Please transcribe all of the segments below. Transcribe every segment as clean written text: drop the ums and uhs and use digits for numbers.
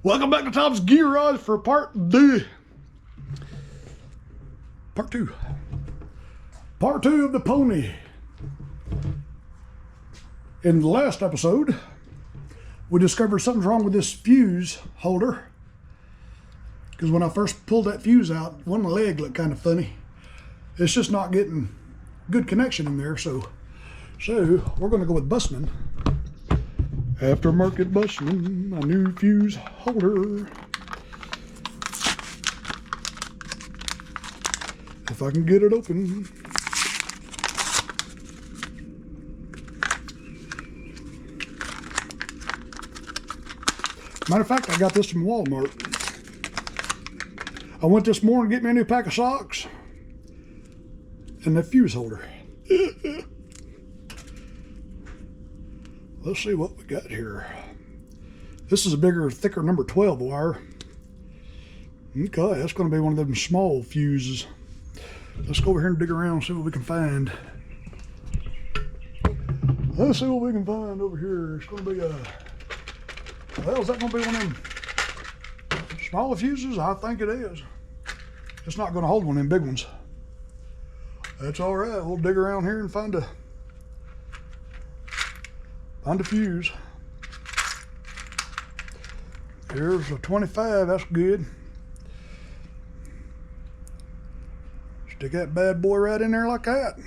Welcome back to Tom's Garage for part two. Part two of the pony. In the last episode, we discovered something's wrong with this fuse holder. Because when I first pulled that fuse out, one leg looked kind of funny. It's just not getting good connection in there, so we're going to go with Bussman. Aftermarket Bussman, a new fuse holder. If I can get it open. Matter of fact, I got this from Walmart. I went this morning to get me a new pack of socks and the fuse holder. Let's see what we got here. This is a bigger, thicker number 12 wire. Okay, that's going to be one of them small fuses. Let's go over here and dig around and see what we can find. Let's see what we can find over here. It's going to be well, is that going to be one of them smaller fuses? I think it is. It's not going to hold one of them big ones. That's all right. We'll dig around here and find a fuse. Here's a 25, that's good. Stick that bad boy right in there like that.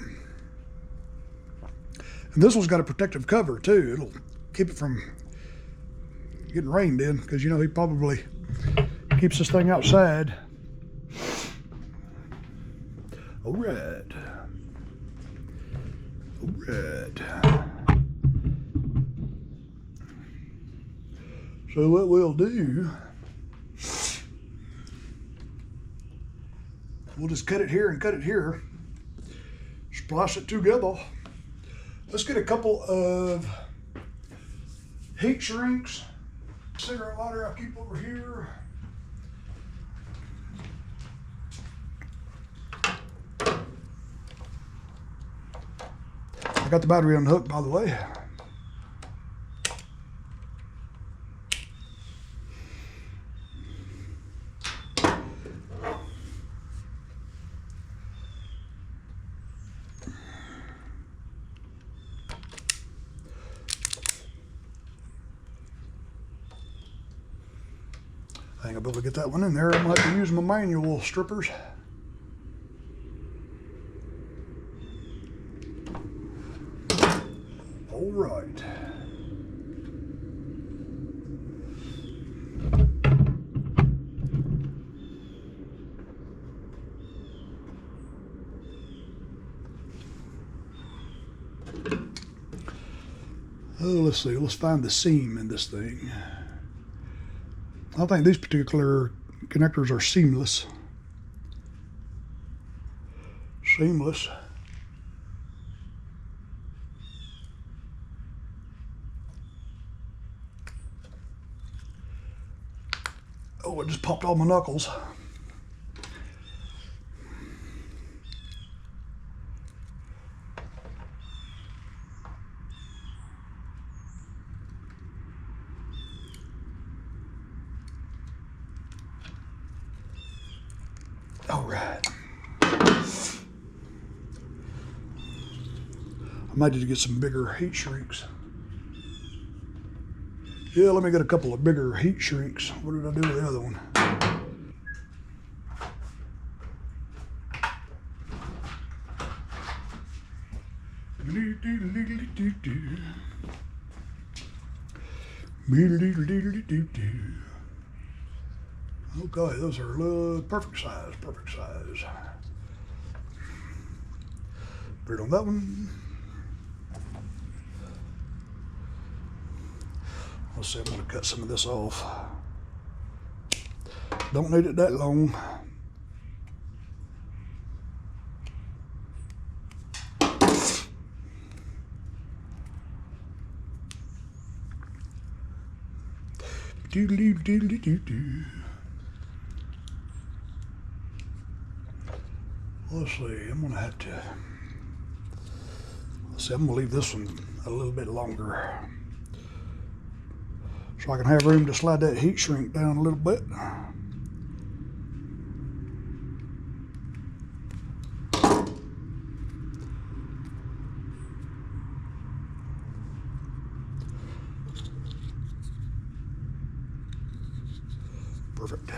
And this one's got a protective cover too. It'll keep it from getting rained in, because you know he probably keeps this thing outside. All right. All right. So what we'll do, we'll just cut it here and cut it here, splice it together. Let's get a couple of heat shrinks, cigarette lighter I keep over here. I got the battery unhooked, by the way. I think I'll be able to get that one in there. I'm going to have to use my manual strippers. All right. Oh, let's see. Let's find the seam in this thing. I think these particular connectors are seamless. Seamless. Oh, it just popped all my knuckles. All right. I might need to get some bigger heat shrinks. Yeah, let me get a couple of bigger heat shrinks. What did I do with the other one? Okay, those are perfect size, perfect size. Put it on that one. Let's see, I'm going to cut some of this off. Don't need it that long. Doodly-doodly-doo-doo. Let's see, I'm going to have to, let's see, I'm going to leave this one a little bit longer. so I can have room to slide that heat shrink down a little bit. Perfect.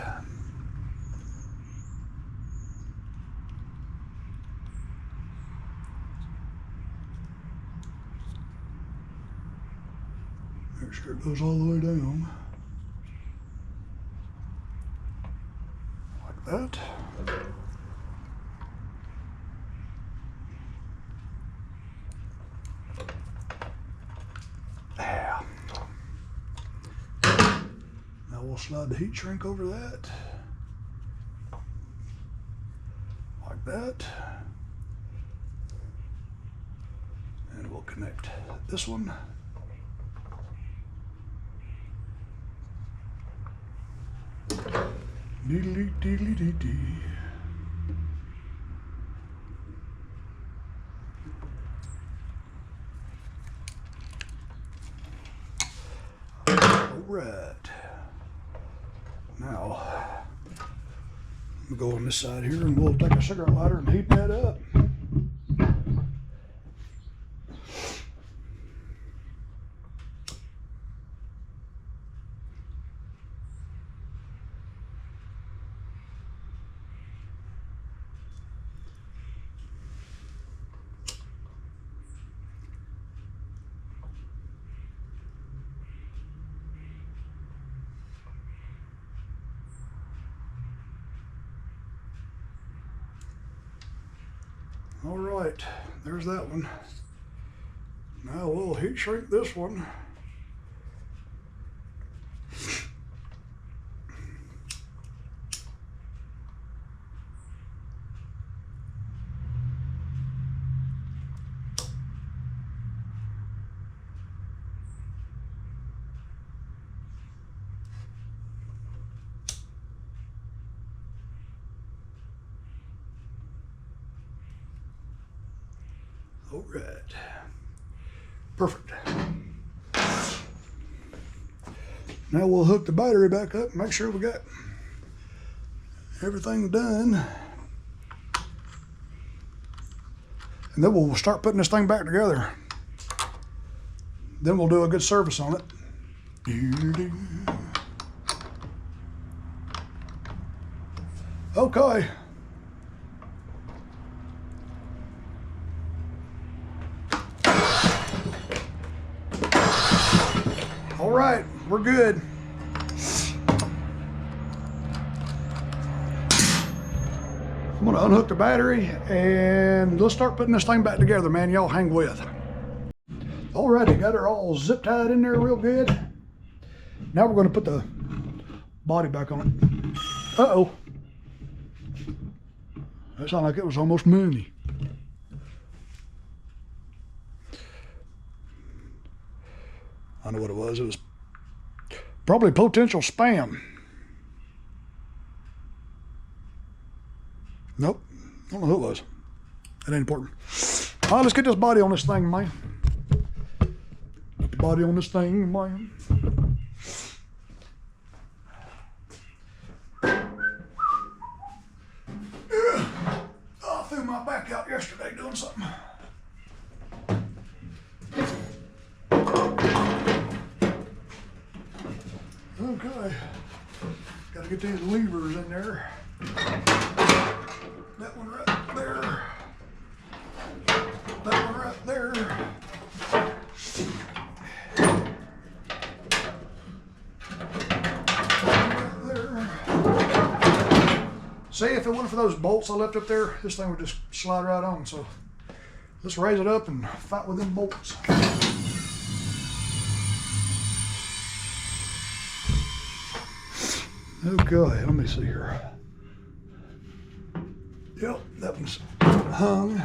Make sure it goes all the way down. Like that. Yeah. Now we'll slide the heat shrink over that. Like that. And we'll connect this one. Deedly deedly dee dee. All right. Now, we'll go on this side here and we'll take a cigarette lighter and heat that up. All right, there's that one. Now we'll heat shrink this one. All right, perfect. Now we'll hook the battery back up and make sure we got everything done. And then we'll start putting this thing back together. Then we'll do a good service on it. Okay. All right, we're good. I'm gonna unhook the battery and let's start putting this thing back together, man. Y'all hang with. Alrighty, got her all zip tied in there real good. Now we're gonna put the body back on it. Uh-oh. That sounded like it was almost moony. I know what it was. It was probably potential spam. Nope. I don't know who it was. That ain't important. All right, let's get this body on this thing, man. Get the body on this thing, man. I threw my back out yesterday doing something. Okay, gotta get these levers in there. That one right there. That one right there. Right there. See, if it wasn't for those bolts I left up there, this thing would just slide right on. So let's raise it up and fight with them bolts. Okay, let me see here. Yep, that one's hung.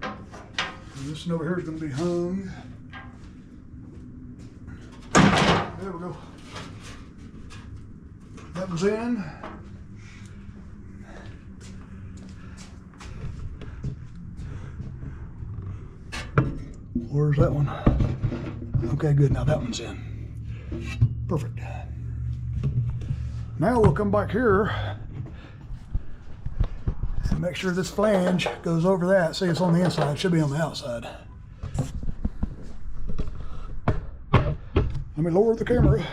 And this one over here is going to be hung. There we go. That one's in. Where's that one? Okay, good. Now that one's in. Perfect. Now we'll come back here and make sure this flange goes over that. See, it's on the inside. It should be on the outside. Let me lower the camera.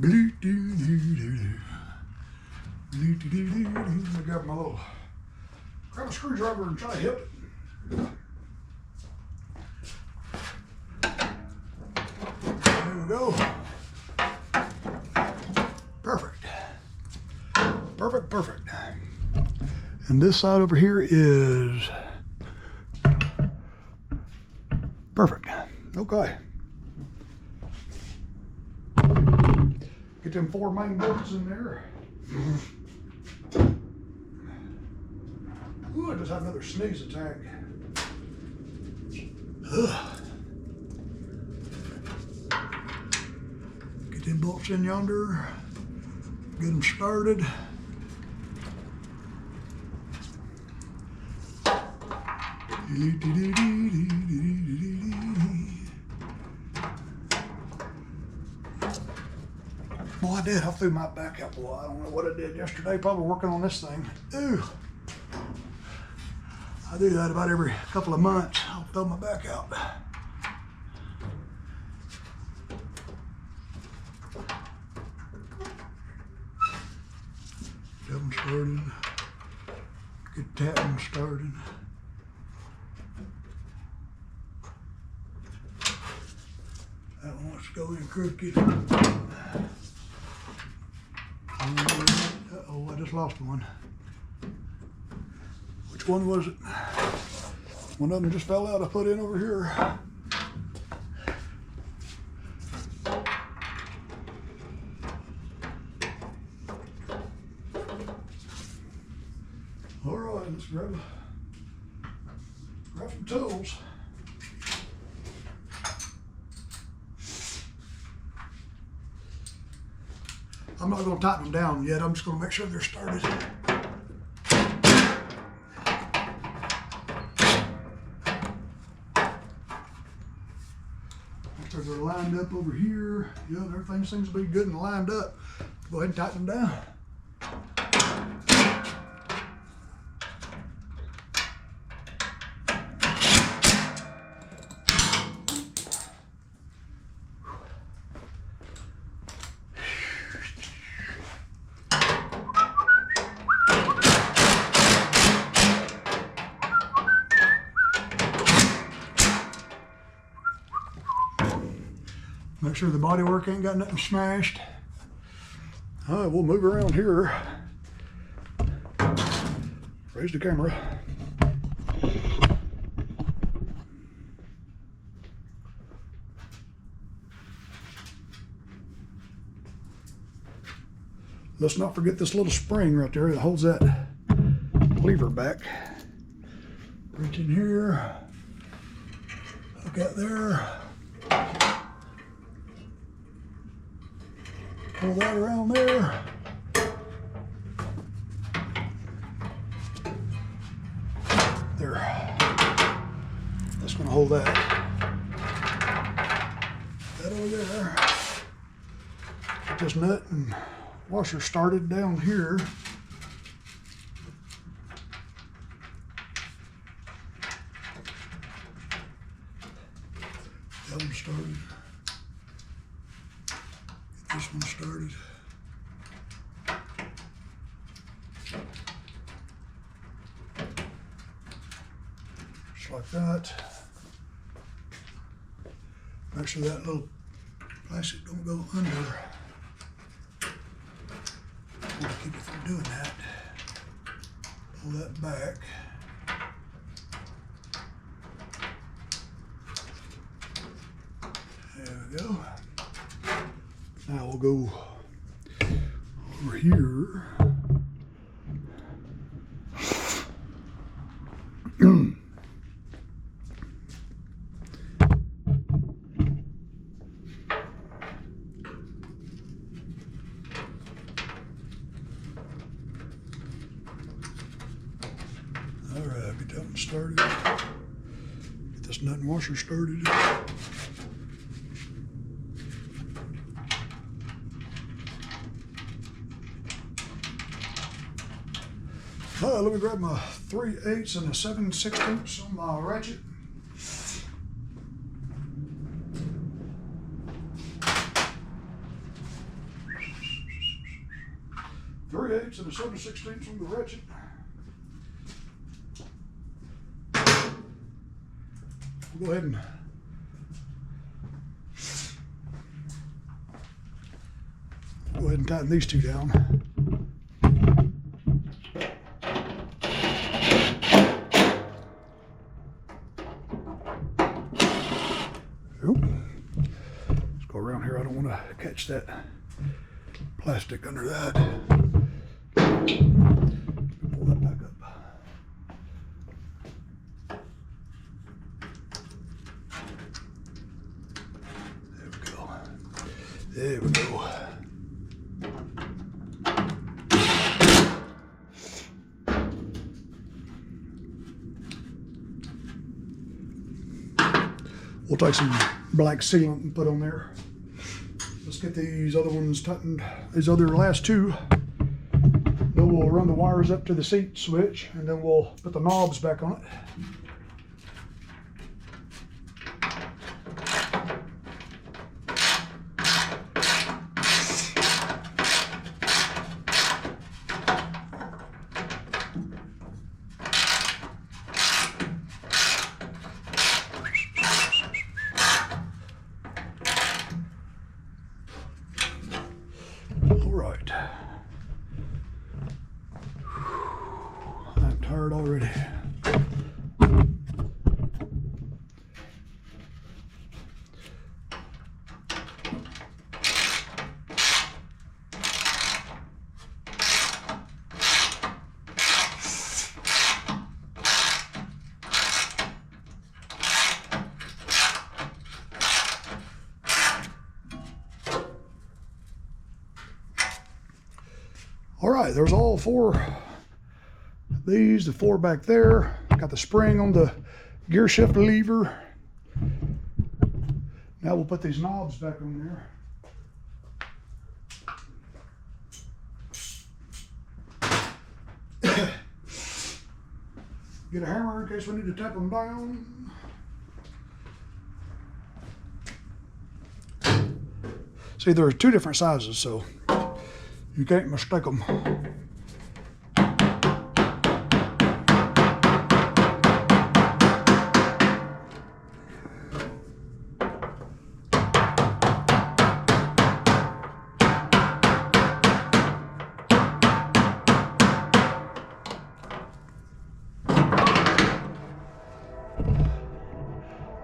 Let me grab grab a screwdriver and try to help it. There we go. Perfect. Perfect, perfect. And this side over here is perfect. Okay. Get them 4 main bolts in there. Ooh, I just had another sneeze attack. Ugh. Get them bolts in yonder. Get them started. Boy, I did. I threw my back out. Boy, I don't know what I did yesterday. Probably working on this thing. Ooh. I do that about every couple of months. I'll throw my back out. Get them started. Get that one started. That one wants to go in crooked. Uh-oh, I just lost one. Which one was it? One of them just fell out. I put in over here. All right, let's grab some tools. I'm not going to tighten them down yet. I'm just going to make sure they're started. After they're lined up over here, yeah, everything seems to be good and lined up. Go ahead and tighten them down. Make sure the bodywork ain't got nothing smashed. All right, we'll move around here. Raise the camera. Let's not forget this little spring right there that holds that lever back. Reach in here, hook out there. Pull that around there. There. That's going to hold that. That over there. Get this nut and washer started down here. That one started. This one started. Just like that. Make sure that little plastic don't go under. I want to keep it from doing that. Pull that back. There we go. Now we'll go over here. started. Get this nut and washer started. Let me grab my 3/8 and a 7/16 on my ratchet. Three-eighths and a 7/16 on the ratchet. We'll go ahead and tighten these two down. Oop. Let's go around here. I don't want to catch that plastic under that. Pull that back up. There we go. There we go. We'll take some black sealant and put on there. Let's get these other ones tightened, these other last two. Then we'll run the wires up to the seat switch and then we'll put the knobs back on it. Right. I'm tired already. All right, there's all four. These, the four back there. Got the spring on the gear shift lever. Now we'll put these knobs back on there. Get a hammer in case we need to tap them down. See, there are two different sizes, so you can't mistake them.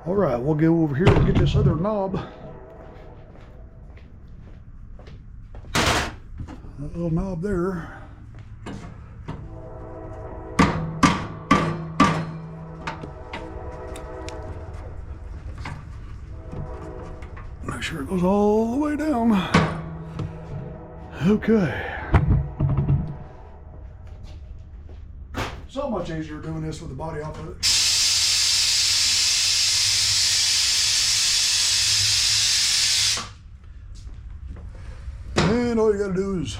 All right, we'll go over here and get this other knob. That little knob there. Make sure it goes all the way down. Okay. So much easier doing this with the body off of it. And all you gotta do is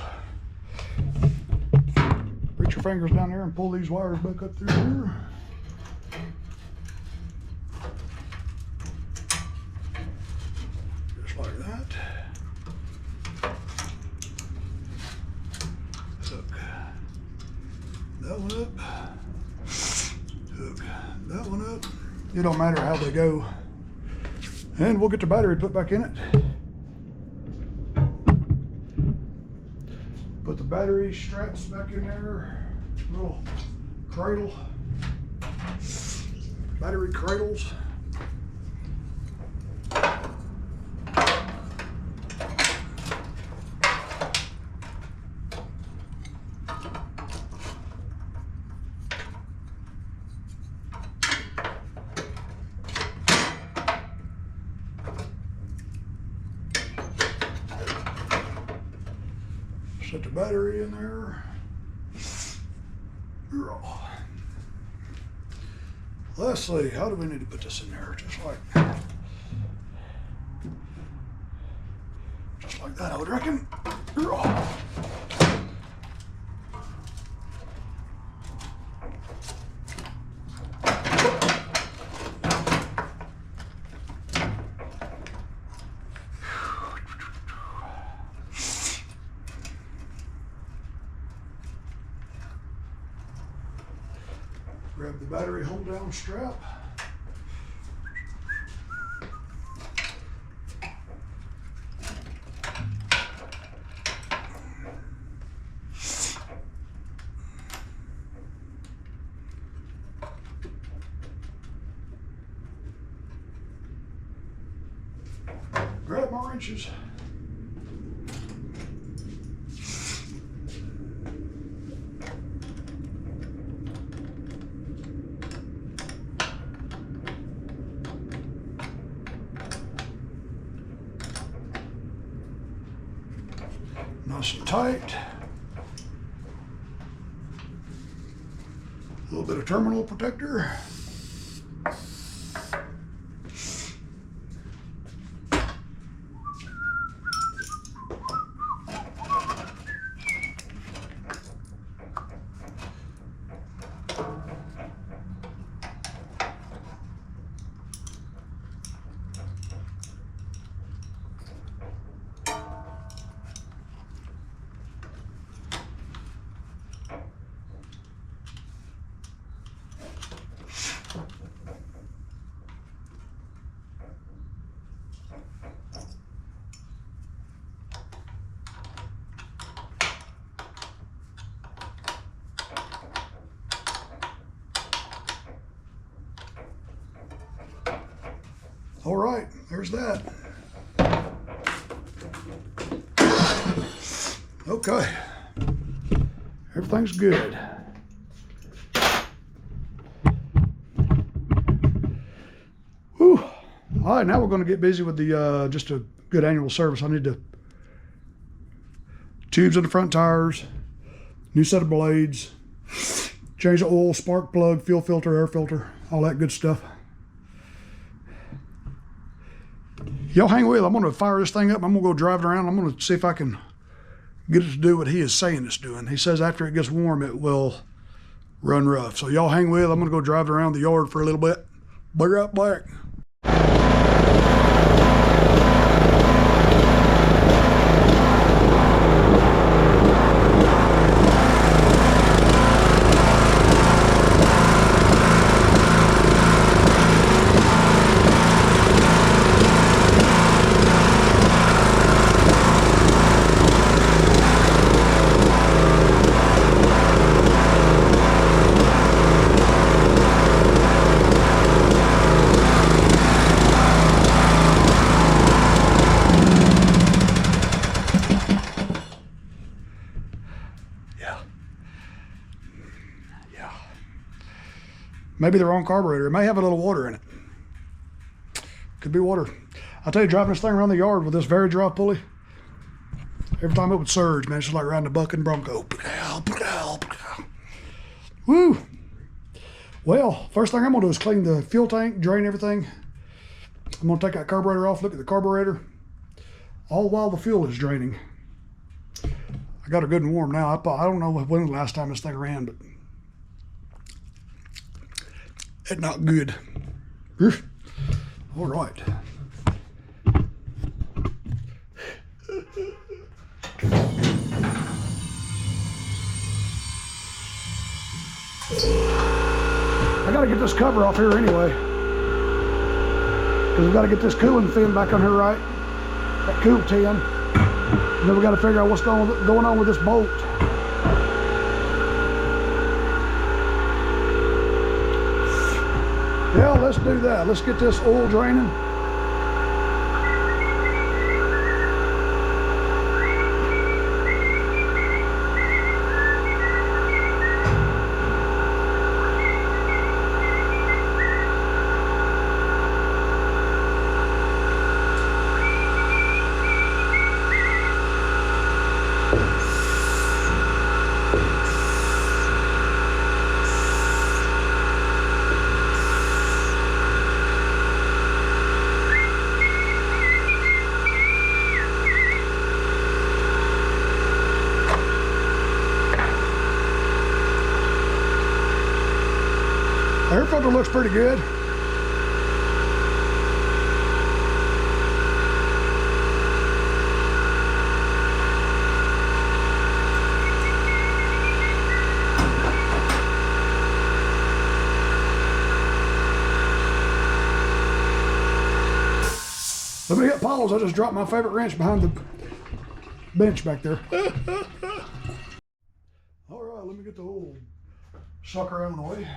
reach your fingers down there and pull these wires back up through here. Just like that. Hook that one up. Hook that one up. It don't matter how they go. And we'll get the battery put back in it. Put the battery straps back in there, little cradle, battery cradles. Set the battery in there. Let's see, how do we need to put this in there? Just like that, I would reckon. Grab the battery hold down strap. Grab my wrenches. Nice and tight. A little bit of terminal protector. All right, there's that. Okay, everything's good. Whew. All right, now we're going to get busy with the just a good annual service. I need to tubes in the front tires, new set of blades, change the oil, spark plug, fuel filter, air filter, all that good stuff. Y'all hang with. I'm going to fire this thing up. I'm going to go drive it around. I'm going to see if I can get it to do what he is saying it's doing. He says after it gets warm, it will run rough. So y'all hang with. I'm going to go drive it around the yard for a little bit. Be right back. Maybe the wrong carburetor. It may have a little water in it. Could be water. I'll tell you, driving this thing around the yard with this very dry pulley, every time it would surge, man, it's just like riding a bucking bronco. Woo! Well, first thing I'm gonna do is clean the fuel tank, drain everything. I'm gonna take that carburetor off, look at the carburetor, all while the fuel is draining. I got it good and warm now. I don't know when the last time this thing ran, but it's not good. All right. I gotta get this cover off here anyway, because we gotta get this cooling fin back on here right, that cool tin, and then we gotta figure out what's going on with this bolt. Yeah, let's do that. Let's get this oil draining. looks pretty good. Let me hit pause. I just dropped my favorite wrench behind the bench back there. All right, let me get the old sucker out of the way.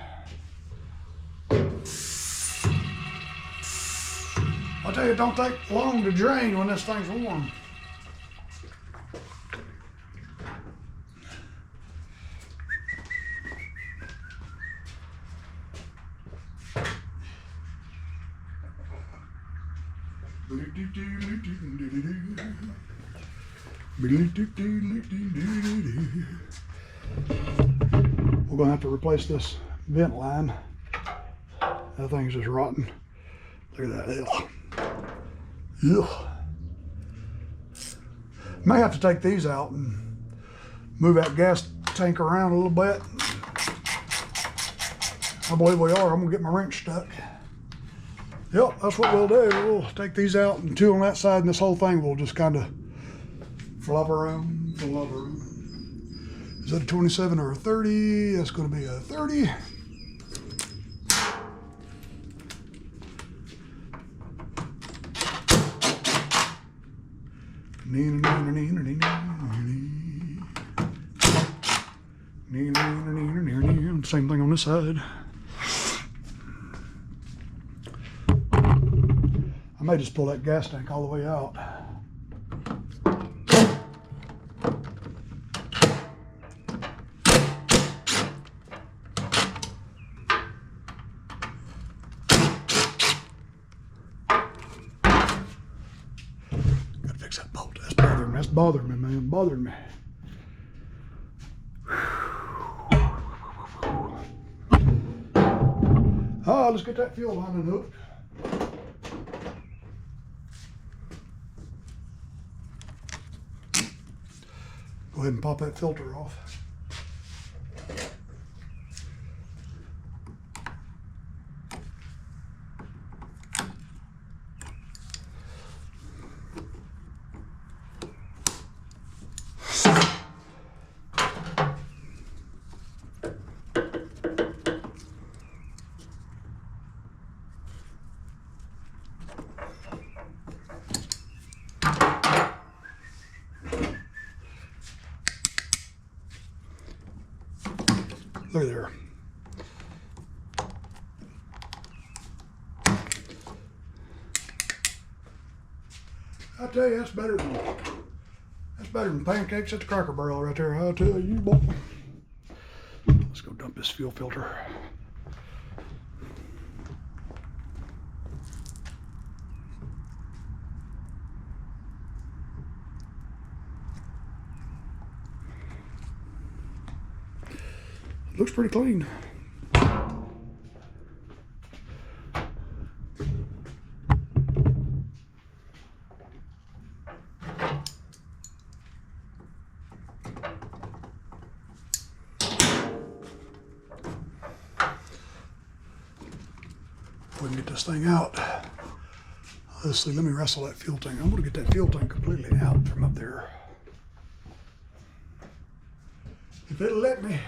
I'll tell you, it don't take long to drain when this thing's warm. We're gonna have to replace this vent line. That thing's just rotten. Look at that. Ugh. May have to take these out and move that gas tank around a little bit. I believe we are. I'm gonna get my wrench stuck. Yep, that's what we'll do. We'll take these out and two on that side, and this whole thing will just kind of flop around, flop around. Is that a 27 or a 30? That's going to be a 30. Same thing on this side. I may just pull that gas tank all the way out. Gotta fix that bolt. That's bothering me. That's bothering me, man. Bothering me. Oh, let's get that fuel line hooked. Go ahead and pop that filter off. Look there. I tell you, that's better than pancakes at the Cracker Barrel right there. I'll tell you, boy. Let's go dump this fuel filter. Looks pretty clean. We can get this thing out. Let's see, let me wrestle that fuel tank. I'm gonna get that fuel tank completely out from up there. If it'll let me.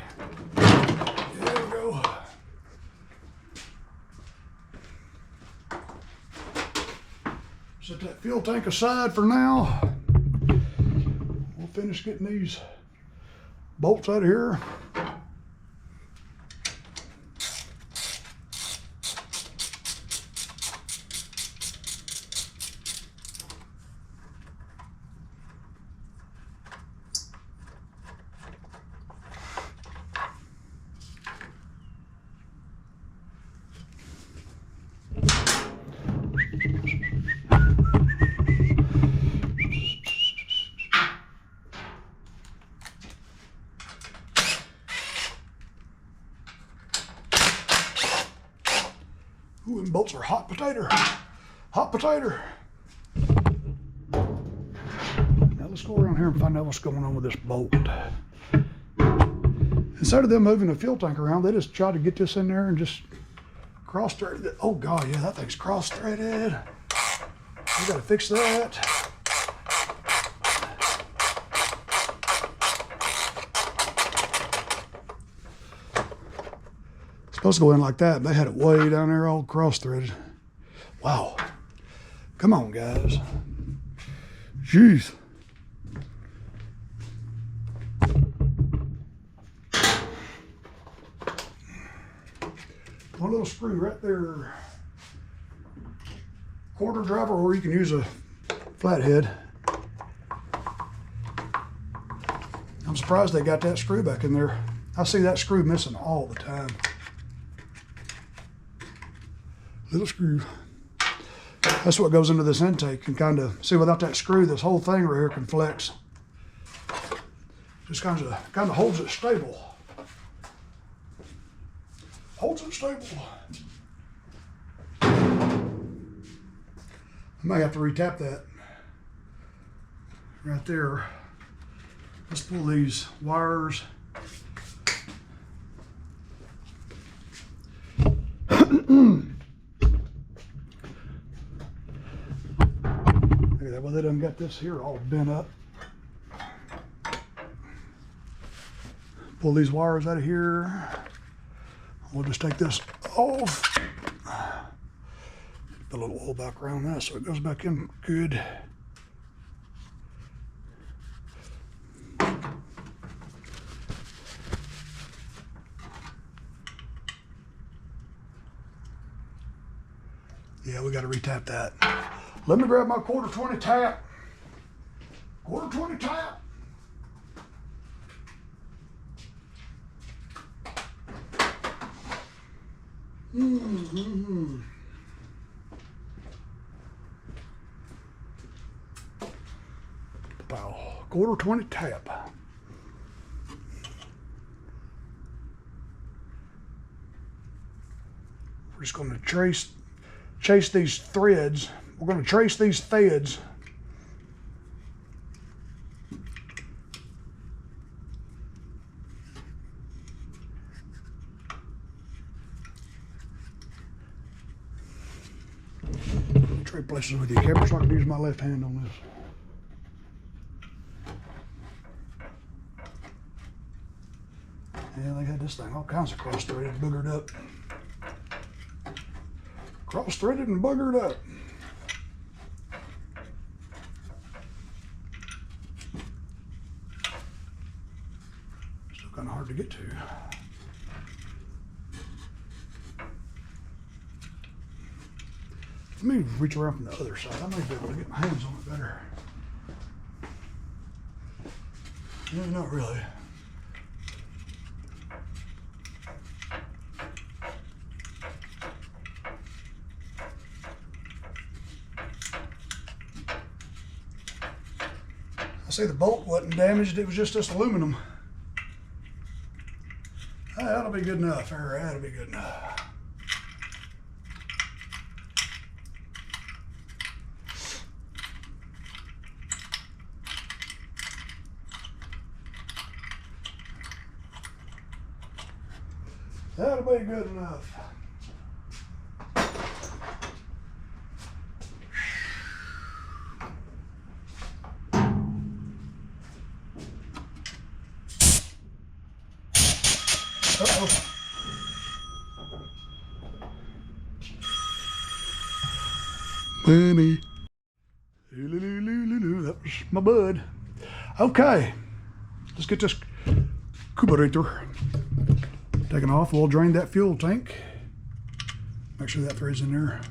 There we go. Set that fuel tank aside for now. We'll finish getting these bolts out of here. Ooh, and bolts are hot potato. Hot potato. Now let's go around here and find out what's going on with this bolt. Instead of them moving the fuel tank around, they just try to get this in there and just Cross-threaded. Oh God, yeah, that thing's cross-threaded. We gotta fix that. It's supposed to go in like that. They had it way down there all cross-threaded. Wow. Come on, guys. Jeez. One little screw right there. Quarter driver, or you can use a flathead. I'm surprised they got that screw back in there. I see that screw missing all the time. Little screw. That's what goes into this intake. And kind of see, without that screw, this whole thing right here can flex. Just kind of holds it stable. Holds it stable. I might have to retap that right there. Let's pull these wires. Look at that. Well, they done got this here all bent up. Pull these wires out of here. We'll just take this off. Put a little oil back around that so it goes back in good. Yeah, we got to retap that. Let me grab my 1/4 tap. 1/4 tap. About 1/4 tap. We're just going to chase these threads. We're going to trace these threads. Trade places with your camera so I can use my left hand on this. Yeah, they had this thing all kinds of cross-threaded, boogered up. Cross-threaded and buggered up. Still kind of hard to get to. Let me reach around from the other side. I might be able to get my hands on it better. No, not really. I see the bolt wasn't damaged, it was just this aluminum. That'll be good enough, that'll be good enough. That'll be good enough. Uh-oh. Money. That was my bud. Okay. Let's get this Carburetor taken off. We'll drain that fuel tank. Make sure that thread's in there.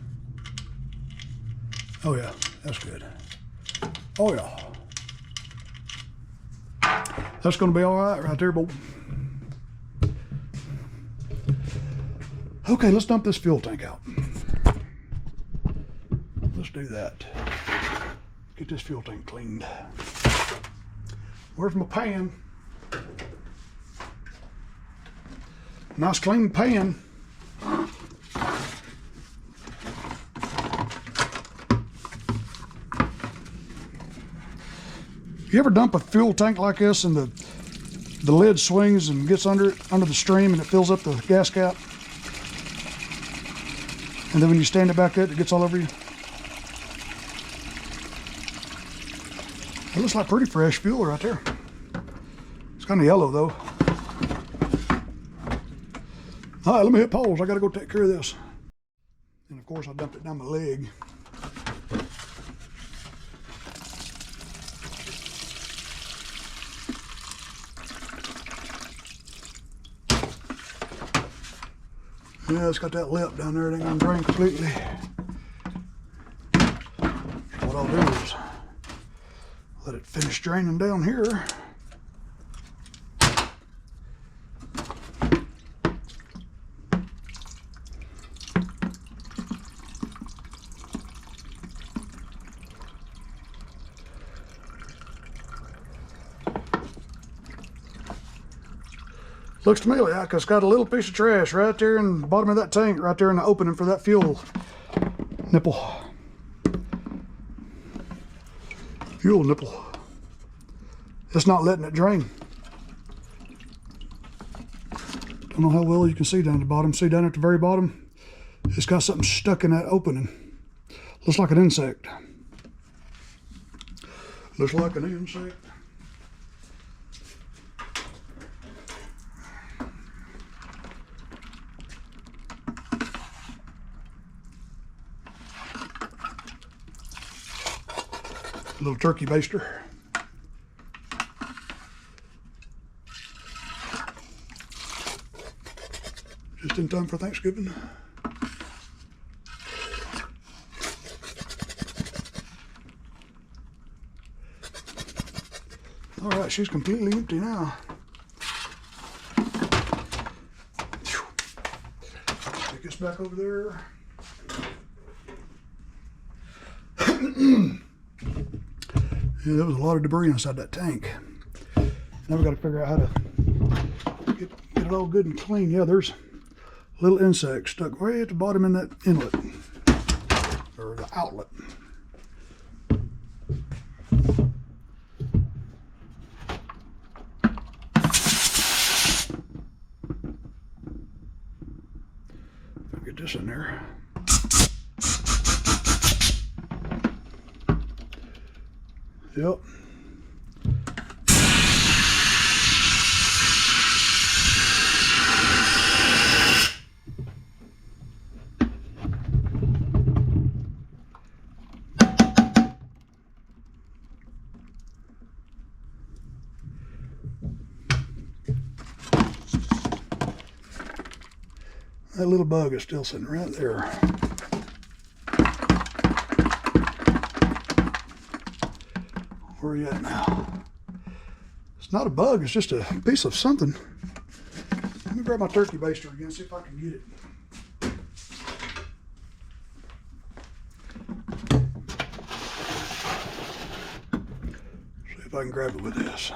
Oh yeah, that's good. Oh yeah. That's gonna be all right there, boy. Okay, let's dump this fuel tank out. Let's do that. Get this fuel tank cleaned. Where's my pan? Nice clean pan. You ever dump a fuel tank like this and the lid swings and gets under the stream and it fills up the gas cap? And then when you stand it back up, it gets all over you. It looks like pretty fresh fuel right there. It's kind of yellow though. All right, let me hit pause. I gotta go take care of this. And of course I dumped it down my leg. Yeah, it's got that lip down there. It ain't gonna drain completely. So what I'll do is let it finish draining down here. Looks to me like it's got a little piece of trash right there in the bottom of that tank, right there in the opening for that fuel nipple. Fuel nipple. It's not letting it drain. Don't know how well you can see down at the bottom. See down at the very bottom? It's got something stuck in that opening. Looks like an insect. Looks like an insect. A little turkey baster. Just in time for Thanksgiving. All right, she's completely empty now. Take this back over there. Yeah, there was a lot of debris inside that tank. Now we got to figure out how to get it all good and clean. Yeah, there's little insects stuck way at the bottom in that inlet, or the outlet. I'll get this in there. Yep. That little bug is still sitting right there. Where are you at now? It's not a bug, it's just a piece of something. Let me grab my turkey baster again, see if I can get it. See if I can grab it with this.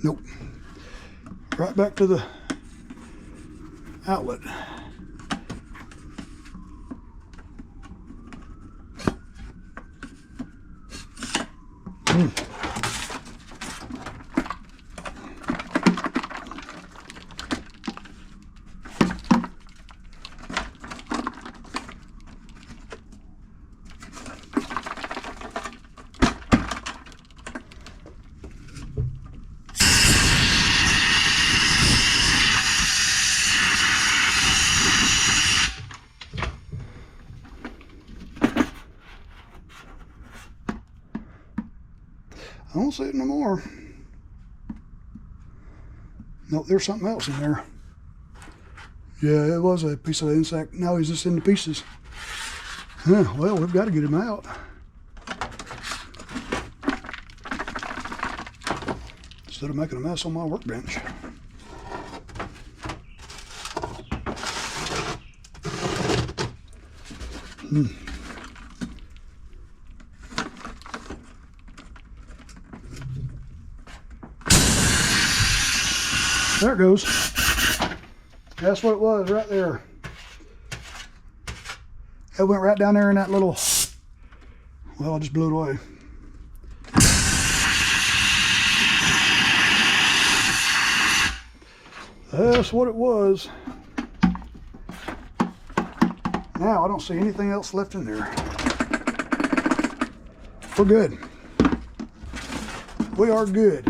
Nope. Right back to the outlet. I don't see it no more. Nope, there's something else in there. Yeah, it was a piece of insect. Now he's just in the pieces. Huh, well, we've got to get him out. Instead of making a mess on my workbench. There it goes. That's what it was right there. It went right down there in that little, well, I just blew it away. That's what it was. Now I don't see anything else left in there. We're good. We are good.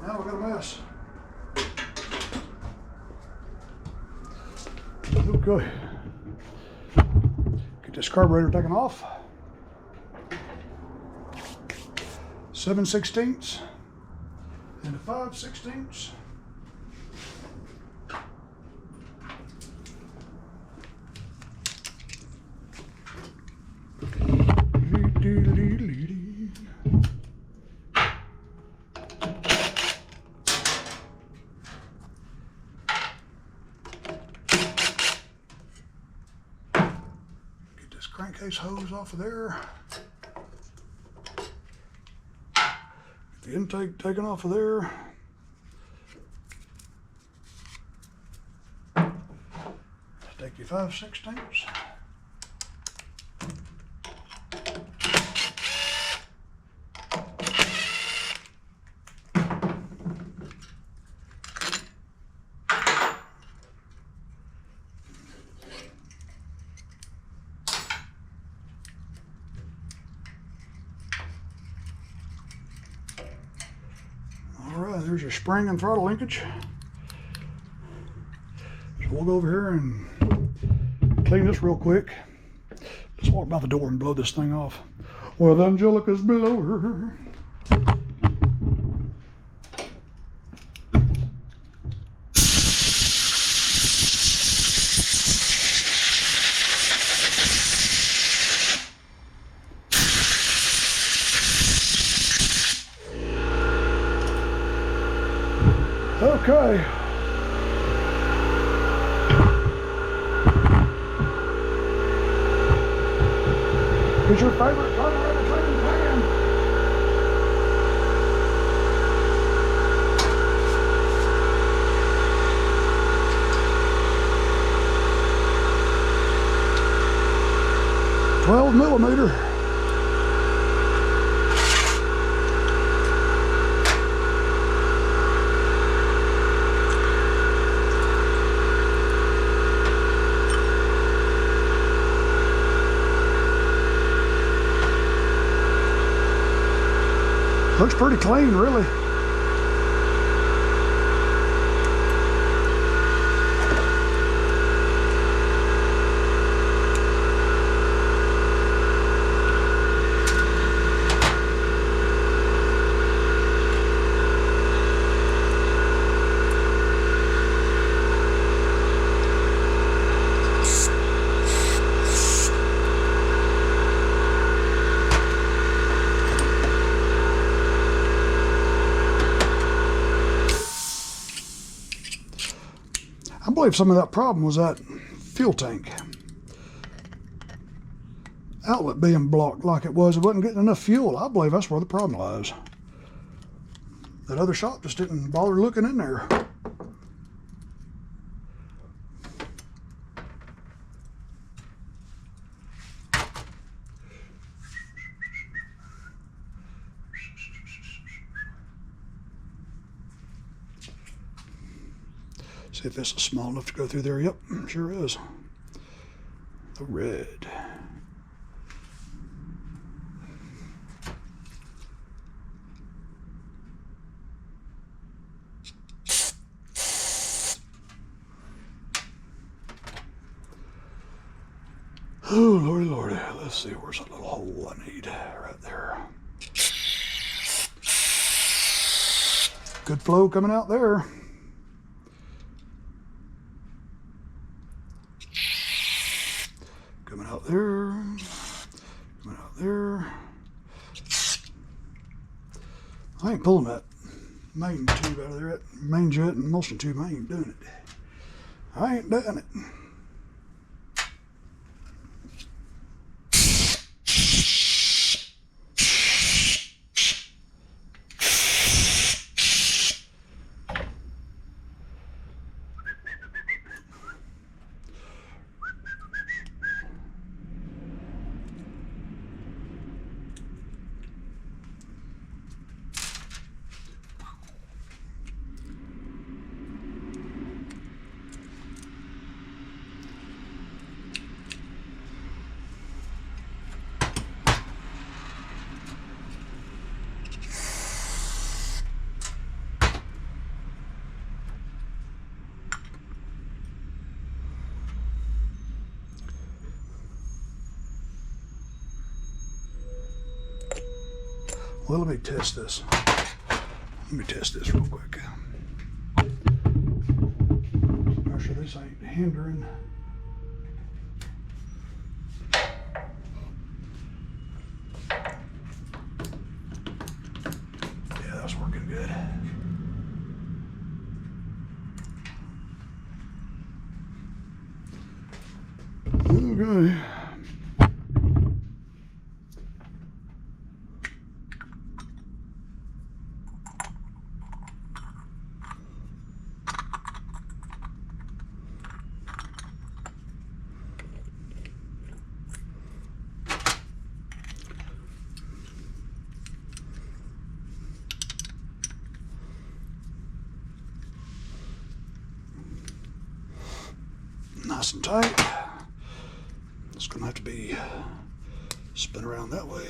Now we got a mess. Okay. Get this carburetor taken off. 7/16 and a 5/16. Get this crankcase hose off of there. The intake taken off of there. Take your 5/16. There's your spring and throttle linkage. So we'll go over here and clean this real quick. Let's walk by the door and blow this thing off. Well, the Angelica's below her. Okay. Here's your favorite carburetor cleaning pan. $12mm. Looks pretty clean, really. I believe some of that problem was that fuel tank outlet being blocked like it was. It wasn't getting enough fuel. I believe that's where the problem lies. That other shop just didn't bother looking in there. See if this is small enough to go through there. Yep, sure is. The red. Oh, lordy, lordy. Let's see, where's that little hole I need? Right there. Good flow coming out there. Coming out there, coming out there. I ain't pulling that main tube out of there, that main jet and emulsion tube. I ain't doing it. I ain't doing it. Well, let me test this. Let me test this real quick. Make sure this ain't hindering. Yeah, that's working good. Okay. Nice and tight. It's gonna have to be spin around that way.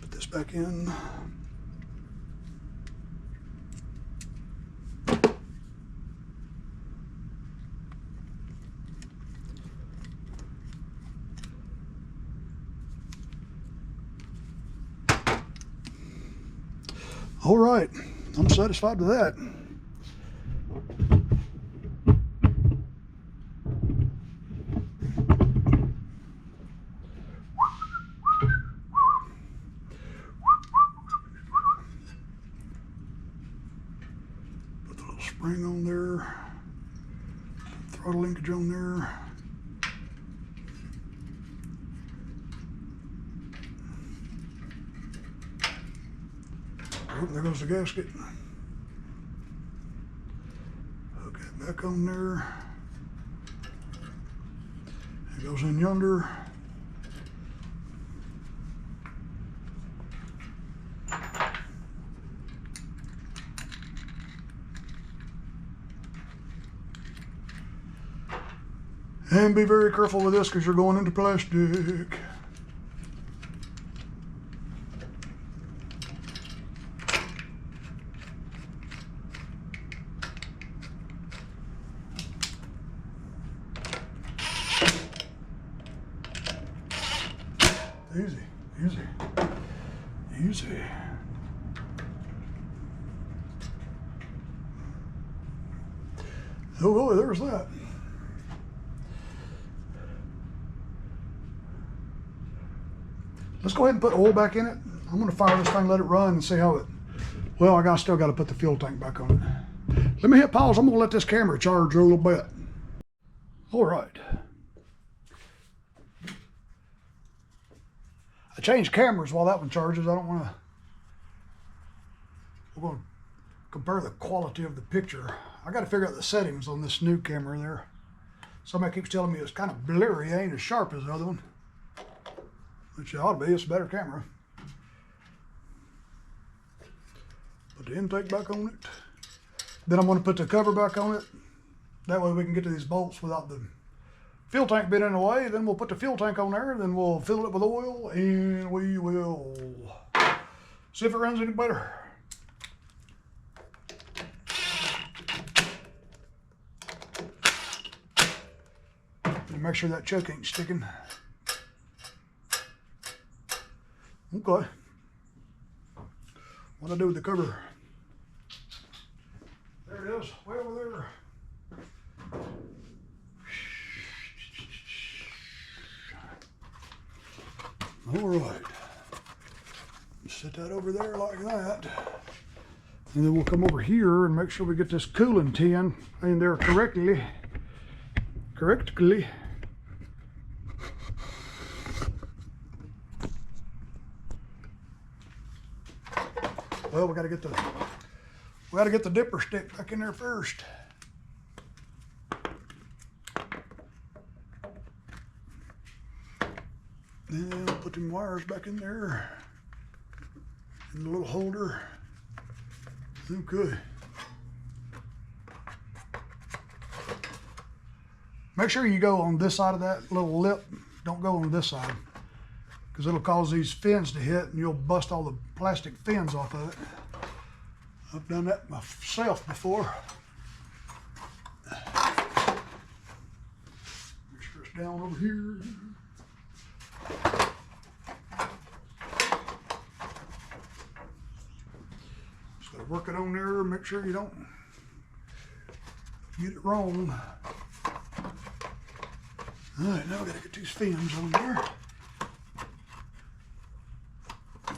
Put this back in. All right, I'm satisfied with that. Spring on there, throttle linkage on there. Oh, there goes the gasket. Hook that back on there. It goes in yonder. And be very careful with this because you're going into plastic. Easy, easy, easy. Oh, there's that. Let's go ahead and put oil back in it. I'm gonna fire this thing, let it run and see how it, well, still gotta put the fuel tank back on it. Let me hit pause. I'm gonna let this camera charge a little bit. All right. I changed cameras while that one charges. I don't wanna, we're gonna compare the quality of the picture. I gotta figure out the settings on this new camera there. Somebody keeps telling me it's kind of blurry, ain't as sharp as the other one. Which it ought to be, it's a better camera. Put the intake back on it. Then I'm going to put the cover back on it. That way we can get to these bolts without the fuel tank being in the way. Then we'll put the fuel tank on there, then we'll fill it with oil, and we will see if it runs any better. And make sure that chuck ain't sticking. Okay. What do I do with the cover? There it is, way over there. All right. Set that over there like that. And then we'll come over here and make sure we get this cooling tin in there correctly. Well, we gotta get the dipper stick back in there first. Then we'll put them wires back in there. In the little holder. Okay. Make sure you go on this side of that little lip. Don't go on this side, because it'll cause these fins to hit and you'll bust all the plastic fins off of it. I've done that myself before. Make sure it's down over here. work it on there, make sure you don't get it wrong. All right, now we gotta get these fins on there.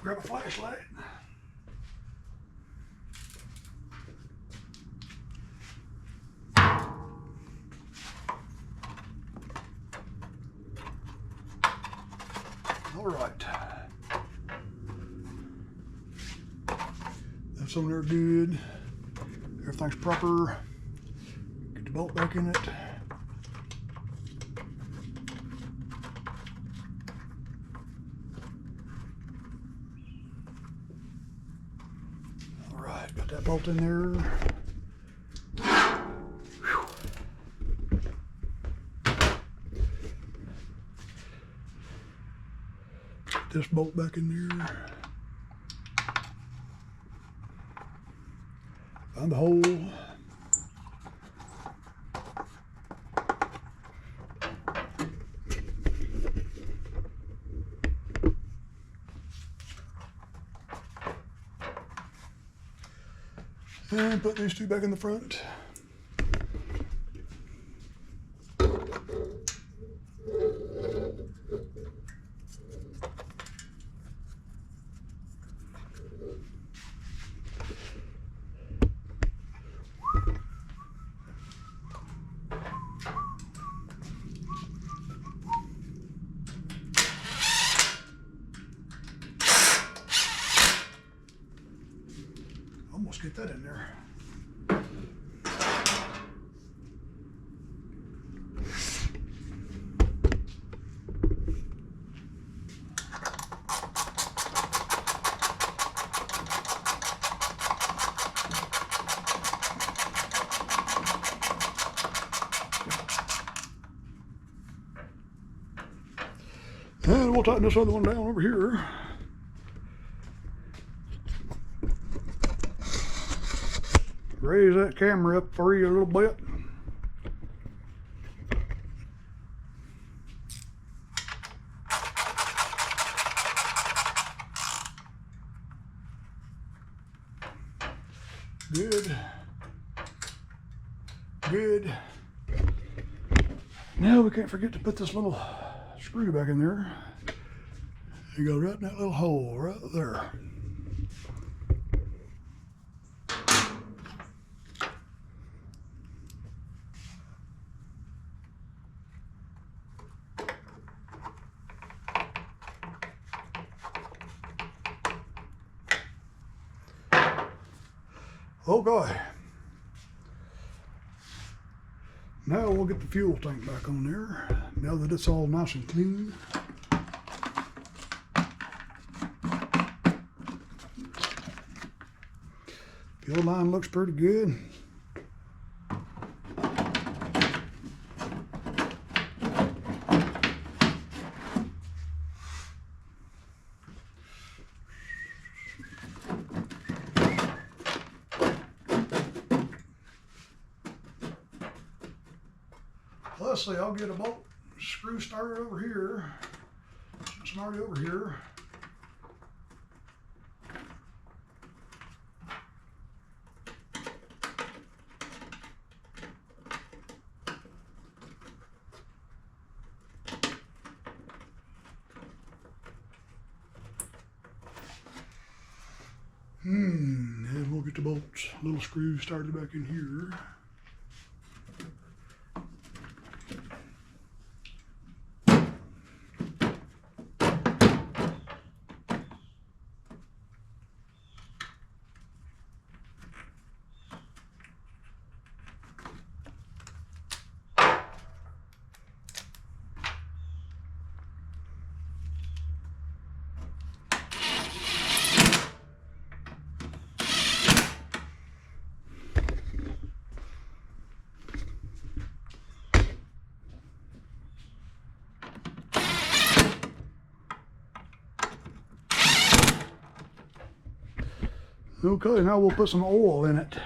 Grab a flashlight. All right. That's on there good. Everything's proper. Get the bolt back in it. All right, got that bolt in there. This bolt back in there. Find the hole. And put these two back in the front. Almost get that in there. And we'll tighten this other one down over here. Raise that camera up for you a little bit. Good. Good. Now we can't forget to put this little screw back in there. You go right in that little hole right there. Okay. Now we'll get the fuel tank back on there, now that it's all nice and clean. Fuel line looks pretty good. Let's see, I'll get a bolt screw started over here. It's already over here. And we'll get the bolts, little screw started back in here. Okay, now we'll put some oil in it.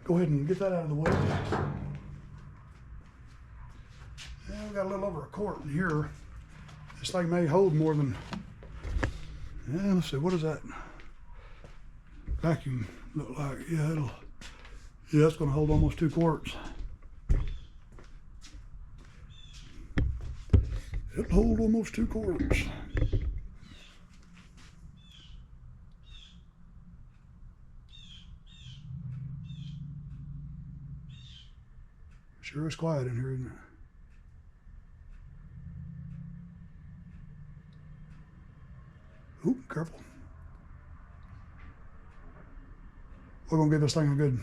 Go ahead and get that out of the way. Yeah, we got a little over a quart in here. This thing may hold more than, yeah, let's see, what is that? vacuum look like? Yeah, it's gonna hold almost 2 quarts. It'll hold almost 2 quarts. Sure is quiet in here, isn't it? Oop, careful. We're gonna give this thing a good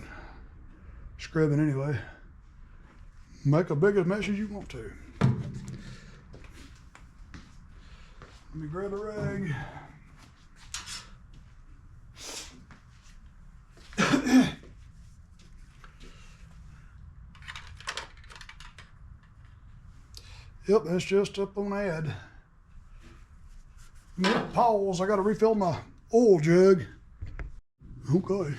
scrubbing anyway. Make a big as mess as you want to. Let me grab a rag. Yep, that's just up on ad. Pause, I gotta refill my oil jug. Okay.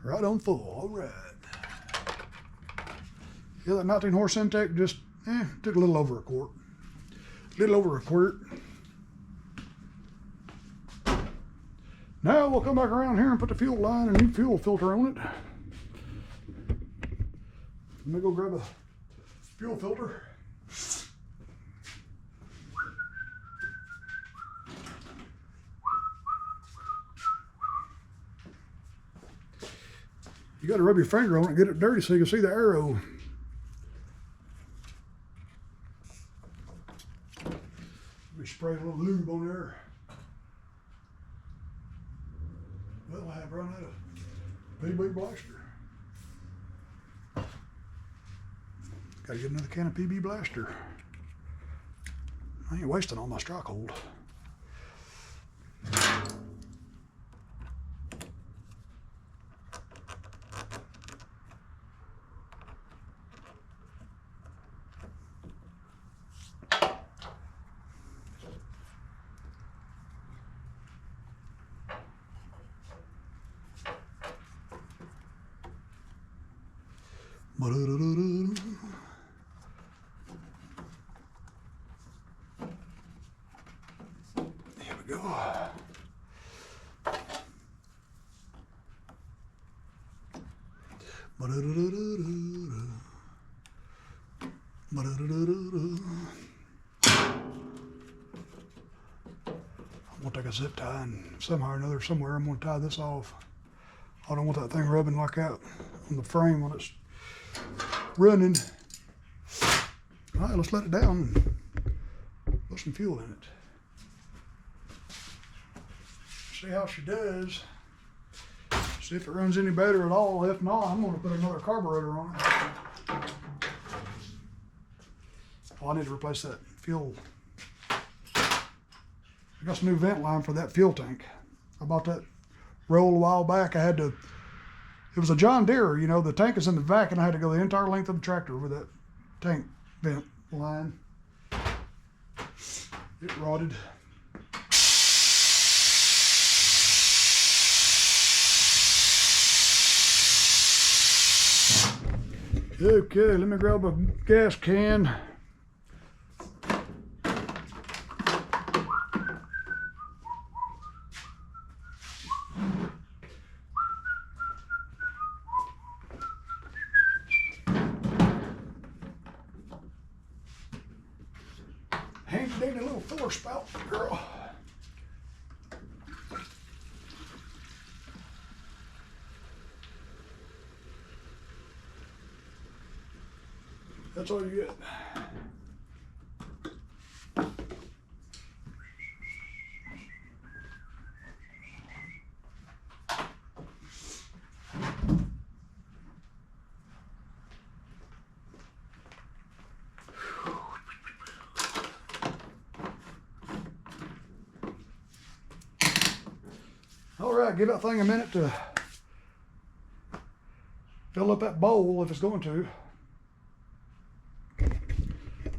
Right on full, all right. Yeah, that 19 horse intake just took a little over a quart. Now we'll come back around here and put the fuel line and new fuel filter on it. Let me go grab a fuel filter. You got to rub your finger on it and get it dirty so you can see the arrow. Let me spray a little lube on there. Well, I have run out of PB blaster. Got to get another can of PB blaster. I ain't wasting all my stock hold. Here we go. I'm gonna take a zip tie and somehow or another, somewhere, I'm gonna tie this off. I don't want that thing rubbing like that on the frame when it's running. All right, let's let it down and put some fuel in it. See how she does. See if it runs any better at all. If not, I'm gonna put another carburetor on it. Oh, I need to replace that fuel. I got some new vent line for that fuel tank. I bought that roll a while back. It was a John Deere, you know, the tank is in the back and I had to go the entire length of the tractor with that tank vent line. It rotted. Okay, let me grab a gas can. Handy dandy little filler spout, girl. That's all you get. All right, give that thing a minute to fill up that bowl if it's going to.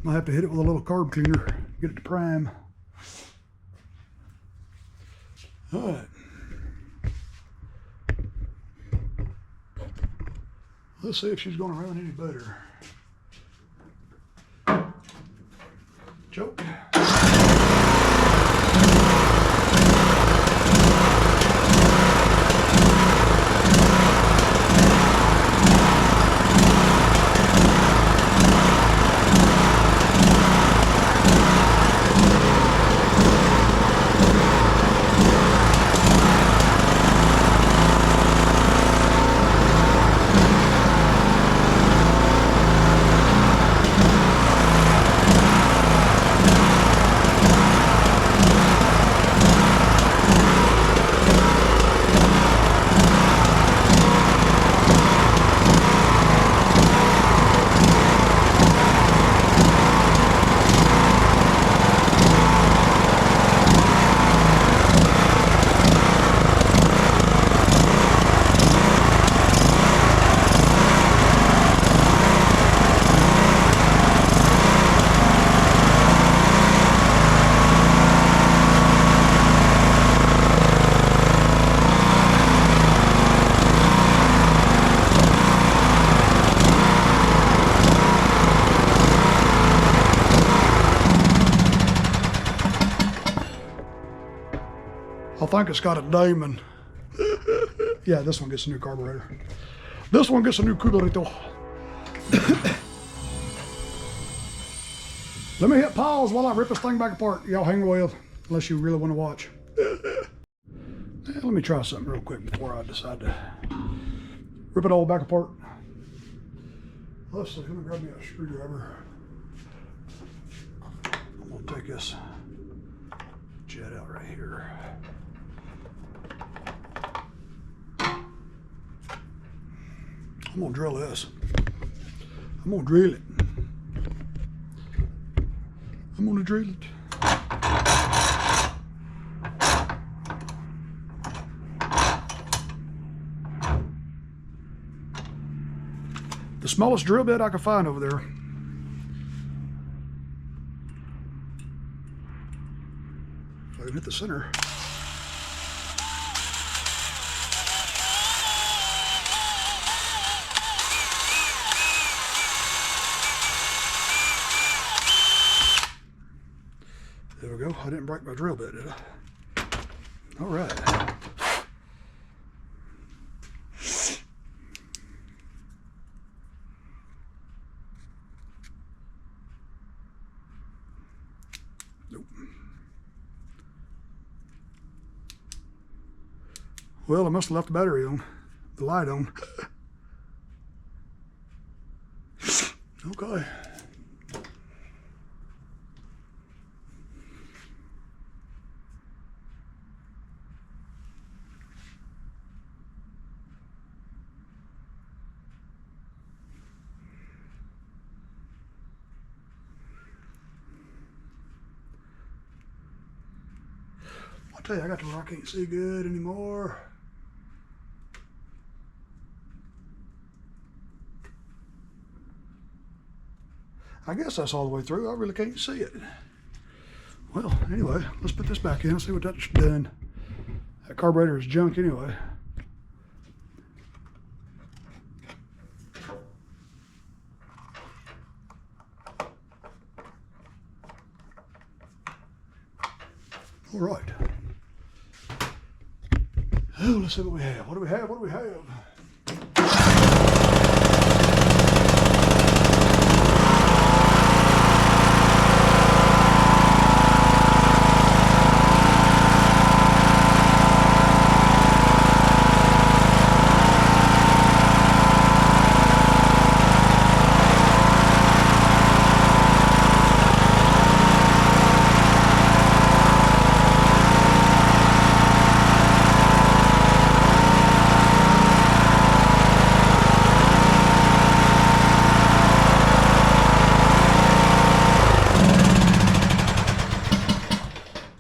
Might have to hit it with a little carb cleaner, get it to prime. All right. Let's see if she's going to run any better. Choke. I think it's got a diamond. Yeah, this one gets a new carburetor. This one gets a new Carburetor. Let me hit pause while I rip this thing back apart. Y'all hang with, unless you really want to watch. Let me try something real quick before I decide to rip it all back apart. Let's see, let me grab me a screwdriver. I'm gonna take this jet out right here. I'm gonna drill this. I'm gonna drill it. I'm gonna drill it. The smallest drill bit I could find over there. If I can hit the center. There we go. I didn't break my drill bit, did I? All right. Nope. Well, I must have left the battery on, the light on. Okay. I tell you, I got to where I can't see good anymore. I guess that's all the way through. I really can't see it. Well, anyway, let's put this back in and see what that's done. That carburetor is junk anyway. All right. Oh, let's see what we have. What do we have? What do we have?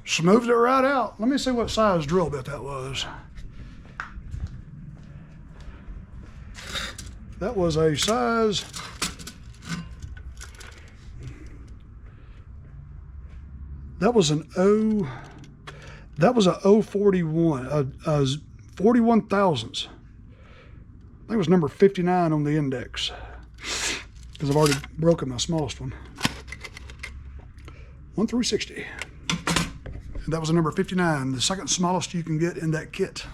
Smoothed it right out. Let me see what size drill bit that was. That was a size, that was an That was a 041, 41 thousandths. I think it was number 59 on the index, because I've already broken my smallest one. 1 through 60. And that was a number 59, the second smallest you can get in that kit.